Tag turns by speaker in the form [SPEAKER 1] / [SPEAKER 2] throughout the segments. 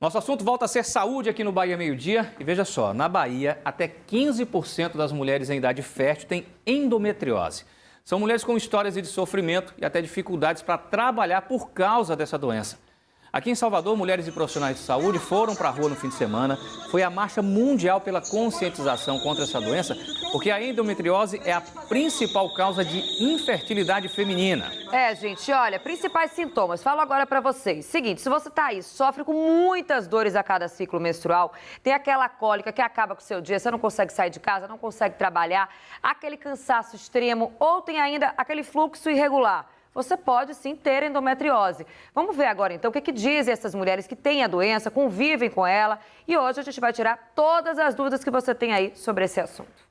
[SPEAKER 1] Nosso assunto volta a ser saúde aqui no Bahia Meio Dia. E veja só, na Bahia, até 15% das mulheres em idade fértil têm endometriose. São mulheres com histórias de sofrimento e até dificuldades para trabalhar por causa dessa doença. Aqui em Salvador, mulheres e profissionais de saúde foram para a rua no fim de semana. Foi a Marcha Mundial pela Conscientização contra essa doença, porque a endometriose é a principal causa de infertilidade feminina.
[SPEAKER 2] Gente, olha, principais sintomas. Falo agora para vocês. Seguinte, se você tá aí, sofre com muitas dores a cada ciclo menstrual, tem aquela cólica que acaba com o seu dia, você não consegue sair de casa, não consegue trabalhar, aquele cansaço extremo, ou tem ainda aquele fluxo irregular. Você pode sim ter endometriose. Vamos ver agora então o que dizem essas mulheres que têm a doença, convivem com ela. E hoje a gente vai tirar todas as dúvidas que você tem aí sobre esse assunto.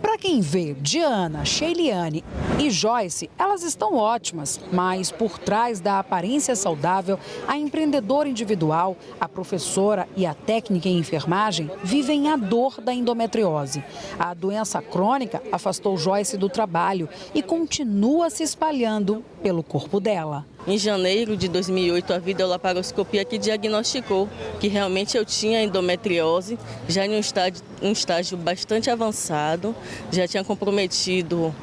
[SPEAKER 3] Para quem vê Diana, Sheiliane e Joyce, elas estão ótimas, mas por trás da aparência saudável, a empreendedora individual, a professora e a técnica em enfermagem vivem a dor da endometriose. A doença crônica afastou Joyce do trabalho e continua se espalhando pelo corpo dela.
[SPEAKER 4] Em janeiro de 2008, a videolaparoscopia que diagnosticou que realmente eu tinha endometriose, já em um estágio bastante avançado, já tinha comprometido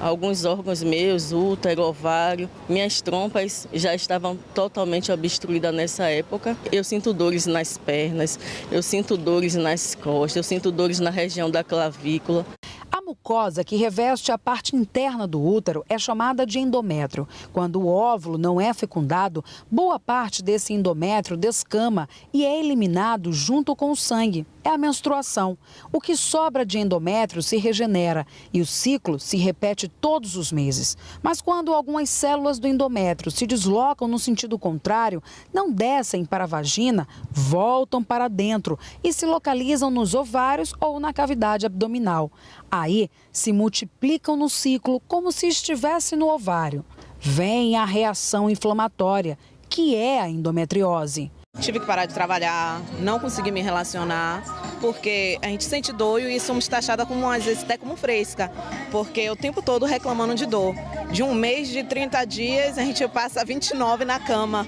[SPEAKER 4] alguns órgãos meus, útero, ovário, minhas trompas já estavam totalmente obstruídas nessa época. Eu sinto dores nas pernas, eu sinto dores nas costas, eu sinto dores na região da clavícula.
[SPEAKER 3] A mucosa que reveste a parte interna do útero é chamada de endométrio. Quando o óvulo não é fecundado, boa parte desse endométrio descama e é eliminado junto com o sangue. É a menstruação. O que sobra de endométrio se regenera e o ciclo se repete todos os meses. Mas quando algumas células do endométrio se deslocam no sentido contrário, não descem para a vagina, voltam para dentro e se localizam nos ovários ou na cavidade abdominal. Aí se multiplicam no ciclo como se estivesse no ovário. Vem a reação inflamatória, que é a endometriose.
[SPEAKER 5] Tive que parar de trabalhar, não consegui me relacionar, porque a gente sente dor e somos taxadas como, às vezes, até como fresca, porque o tempo todo reclamando de dor. De um mês de 30 dias, a gente passa 29 na cama.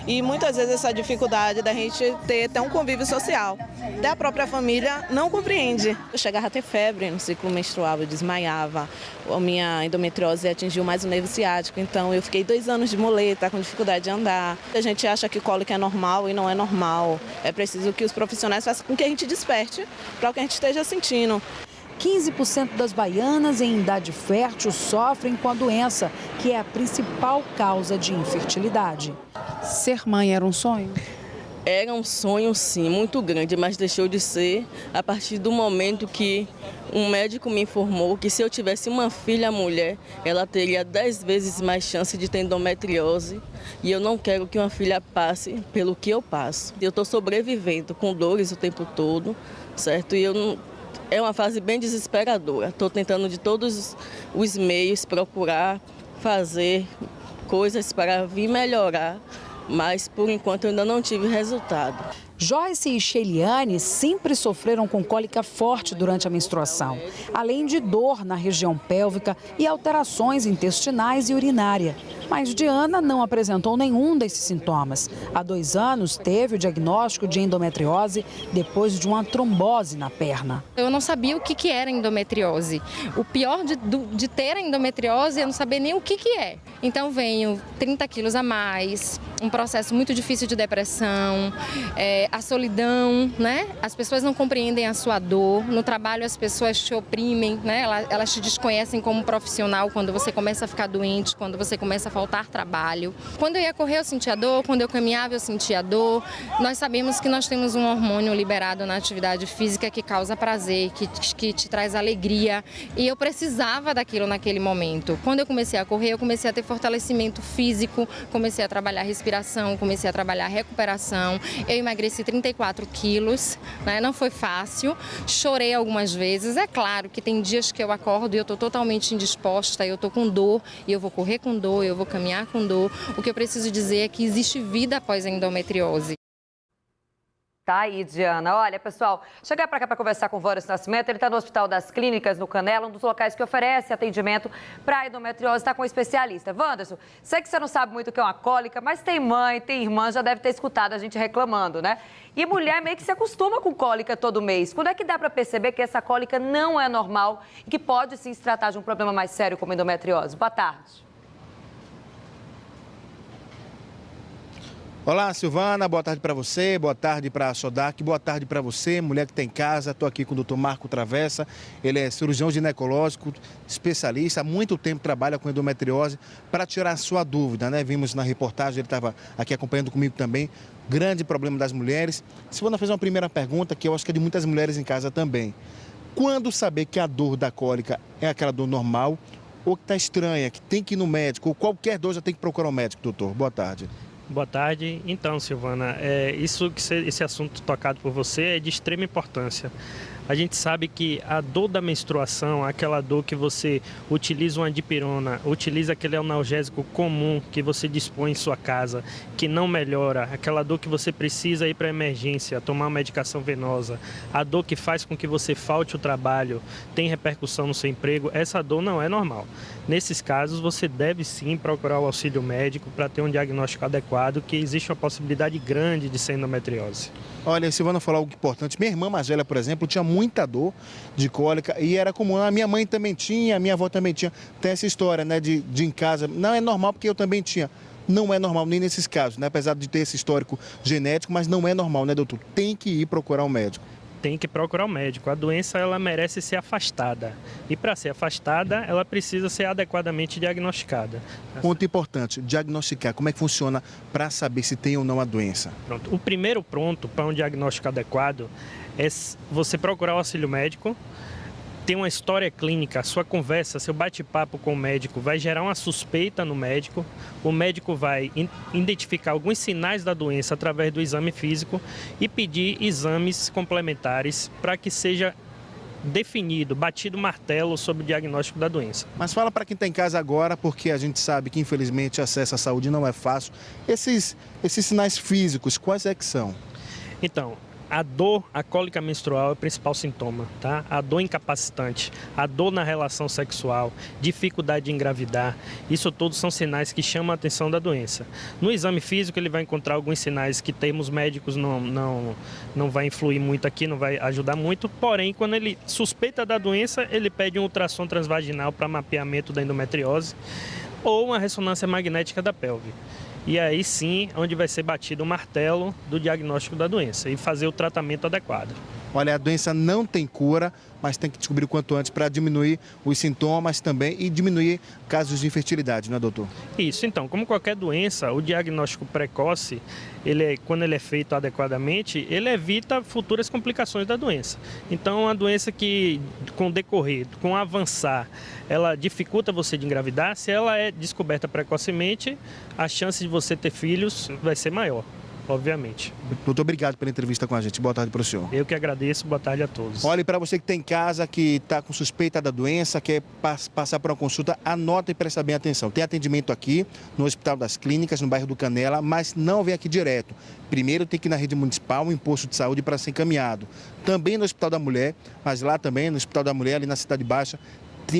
[SPEAKER 5] E muitas vezes essa dificuldade da gente ter até um convívio social. Até a própria família não compreende. Eu chegava a ter febre no ciclo menstrual, eu desmaiava. A minha endometriose atingiu mais o nervo ciático, então eu fiquei 2 anos de muleta, com dificuldade de andar. A gente acha que cólica é normal e não é normal. É preciso que os profissionais façam com que a gente desperte para o que a gente esteja sentindo.
[SPEAKER 3] 15% das baianas em idade fértil sofrem com a doença, que é a principal causa de infertilidade. Ser mãe era um sonho?
[SPEAKER 4] Era um sonho, sim, muito grande, mas deixou de ser a partir do momento que um médico me informou que se eu tivesse uma filha mulher, ela teria 10 vezes mais chance de ter endometriose. E eu não quero que uma filha passe pelo que eu passo. Eu estou sobrevivendo com dores o tempo todo, certo? E eu não... É uma fase bem desesperadora. Estou tentando de todos os meios procurar fazer coisas para vir melhorar, mas por enquanto eu ainda não tive resultado.
[SPEAKER 3] Joyce e Sheiliane sempre sofreram com cólica forte durante a menstruação, além de dor na região pélvica e alterações intestinais e urinária. Mas Diana não apresentou nenhum desses sintomas. Há 2 anos teve o diagnóstico de endometriose depois de uma trombose na perna.
[SPEAKER 6] Eu não sabia o que era endometriose. O pior de ter a endometriose é não saber nem o que é. Então venho 30 quilos a mais, um processo muito difícil de depressão, a solidão, né? As pessoas não compreendem a sua dor. No trabalho as pessoas te oprimem, né? Elas te desconhecem como profissional quando você começa a ficar doente, quando você começa a faltar trabalho. Quando eu ia correr eu sentia dor, quando eu caminhava eu sentia dor. Nós sabemos que nós temos um hormônio liberado na atividade física que causa prazer, que te traz alegria. E eu precisava daquilo naquele momento. Quando eu comecei a correr, eu comecei a ter fortalecimento físico, comecei a trabalhar respiração, comecei a trabalhar recuperação. Eu emagreci 34 quilos, né? Não foi fácil, chorei algumas vezes. É claro que tem dias que eu acordo e eu estou totalmente indisposta, eu estou com dor e eu vou correr com dor, eu vou caminhar com dor. O que eu preciso dizer é que existe vida após a endometriose.
[SPEAKER 2] Tá aí, Diana. Olha, pessoal, chegar para cá para conversar com o Wanderson Nascimento. Ele está no Hospital das Clínicas, no Canela, um dos locais que oferece atendimento para endometriose. Está com um especialista. Wanderson, sei que você não sabe muito o que é uma cólica, mas tem mãe, tem irmã, já deve ter escutado a gente reclamando, né? E mulher meio que se acostuma com cólica todo mês. Quando é que dá para perceber que essa cólica não é normal e que pode sim se tratar de um problema mais sério como endometriose? Boa tarde.
[SPEAKER 7] Olá, Silvana, boa tarde para você, boa tarde para a Sodac, boa tarde para você, mulher que está em casa. Estou aqui com o Dr. Marco Travessa, ele é cirurgião ginecológico, especialista, há muito tempo trabalha com endometriose. Para tirar a sua dúvida, né? Vimos na reportagem, ele estava aqui acompanhando comigo também, grande problema das mulheres. Silvana fez uma primeira pergunta que eu acho que é de muitas mulheres em casa também. Quando saber que a dor da cólica é aquela dor normal ou que está estranha, que tem que ir no médico, ou qualquer dor já tem que procurar um médico, doutor? Boa tarde.
[SPEAKER 8] Boa tarde. Então, Silvana, esse assunto tocado por você é de extrema importância. A gente sabe que a dor da menstruação, aquela dor que você utiliza uma dipirona, utiliza aquele analgésico comum que você dispõe em sua casa, que não melhora, aquela dor que você precisa ir para a emergência, tomar uma medicação venosa, a dor que faz com que você falte o trabalho, tem repercussão no seu emprego, essa dor não é normal. Nesses casos, você deve sim procurar o auxílio médico para ter um diagnóstico adequado, que existe uma possibilidade grande de ser endometriose.
[SPEAKER 7] Olha, a Silvana falou algo importante. Minha irmã mais velha, por exemplo, tinha muita dor de cólica e era comum. A minha mãe também tinha, a minha avó também tinha. Tem essa história, né, de em casa. Não é normal porque eu também tinha. Não é normal nem nesses casos, né? Apesar de ter esse histórico genético, mas não é normal, né, doutor? Tem que ir procurar um médico.
[SPEAKER 8] Tem que procurar o médico. A doença, ela merece ser afastada. E para ser afastada, ela precisa ser adequadamente diagnosticada.
[SPEAKER 7] Ponto importante, diagnosticar. Como é que funciona para saber se tem ou não a doença?
[SPEAKER 8] Pronto. O primeiro ponto para um diagnóstico adequado é você procurar o auxílio médico, ter uma história clínica, sua conversa, seu bate-papo com o médico vai gerar uma suspeita no médico. O médico vai identificar alguns sinais da doença através do exame físico e pedir exames complementares para que seja definido, batido o martelo sobre o diagnóstico da doença.
[SPEAKER 7] Mas fala para quem está em casa agora, porque a gente sabe que infelizmente o acesso à saúde não é fácil. Esses sinais físicos, quais é que são?
[SPEAKER 8] Então, a dor, a cólica menstrual é o principal sintoma, tá? A dor incapacitante, a dor na relação sexual, dificuldade de engravidar, isso todos são sinais que chamam a atenção da doença. No exame físico ele vai encontrar alguns sinais que termos médicos não vai influir muito aqui, não vai ajudar muito, porém quando ele suspeita da doença, ele pede um ultrassom transvaginal para mapeamento da endometriose ou uma ressonância magnética da pelve. E aí sim, onde vai ser batido o martelo do diagnóstico da doença e fazer o tratamento adequado.
[SPEAKER 7] Olha, a doença não tem cura, mas tem que descobrir o quanto antes para diminuir os sintomas também e diminuir casos de infertilidade, não é, doutor?
[SPEAKER 8] Isso, então, como qualquer doença, o diagnóstico precoce, quando ele é feito adequadamente, ele evita futuras complicações da doença. Então, a doença que, com o decorrer, com o avançar, ela dificulta você de engravidar, se ela é descoberta precocemente, a chance de você ter filhos vai ser maior. Obviamente.
[SPEAKER 7] Doutor, obrigado pela entrevista com a gente. Boa tarde para o senhor.
[SPEAKER 8] Eu que agradeço. Boa tarde a todos.
[SPEAKER 7] Olha, para você que está em casa, que está com suspeita da doença, quer passar por uma consulta, anota e presta bem atenção. Tem atendimento aqui no Hospital das Clínicas, no bairro do Canela, mas não vem aqui direto. Primeiro tem que ir na rede municipal, um posto de saúde para ser encaminhado. Também no Hospital da Mulher, mas lá também, no Hospital da Mulher, ali na Cidade Baixa,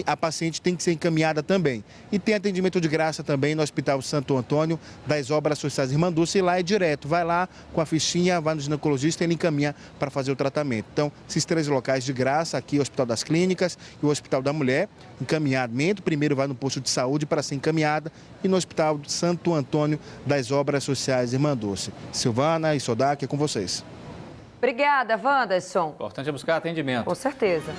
[SPEAKER 7] a paciente tem que ser encaminhada também. E tem atendimento de graça também no Hospital Santo Antônio, das Obras Sociais Irmã Dulce, e lá é direto. Vai lá com a fichinha, vai no ginecologista e ele encaminha para fazer o tratamento. Então, esses três locais de graça, aqui o Hospital das Clínicas e o Hospital da Mulher, encaminhamento, primeiro vai no posto de saúde para ser encaminhada e no Hospital Santo Antônio das Obras Sociais Irmã Dulce. Silvana e Sodac, é com vocês.
[SPEAKER 2] Obrigada, Wanderson.
[SPEAKER 1] Importante é buscar atendimento.
[SPEAKER 2] Com certeza.